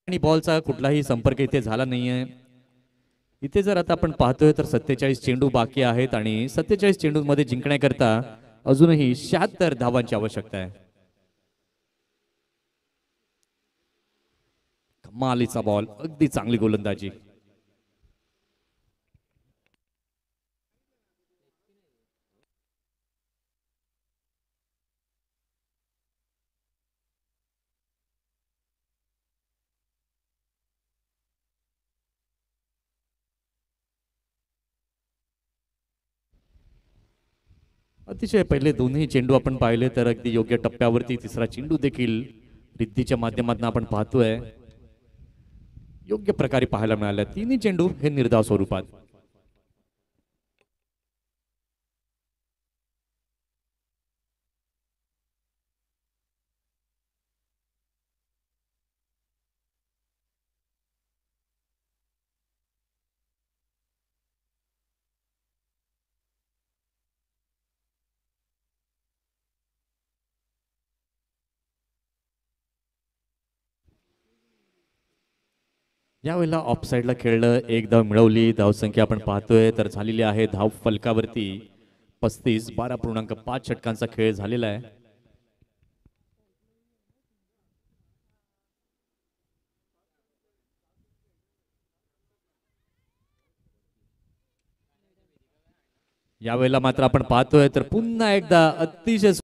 आणि बॉलचा कुठलाही संपर्क इथे झाला नाहीये। इथे जर आता आपण पाहतोय तर 47 चेंडू बाकी आहेत आणि 47 चेंडूंमध्ये जिंकण्याकरता अजूनही 76 धावांची आवश्यकता आहे। कमालीचा बॉल, अगदी चांगली गोलंदाजी। अतिशय पहिले दोन्ही चेंडू आपण पाहिले तर अगदी योग्य टप्प्यावरती तिसरा चेंडू देखील रिद्धीच्या माध्यमातून आपण पाहतोय योग्य प्रकारे पाहायला मिळाला। तिन्ही चेंडू हे निर्धाव स्वरूपात। यावेळेला ऑफ साइडला खेळलं, एक धाव मिळवली। धावसंख्या आपण पाहतोय तर झालेली आहे धाव फलकावरती 35। 12.5 षटकांचा खेळ झालेला आहे। यावेळेला मात्र आपण पाहतोय तर पुन्हा एकदा अतिशय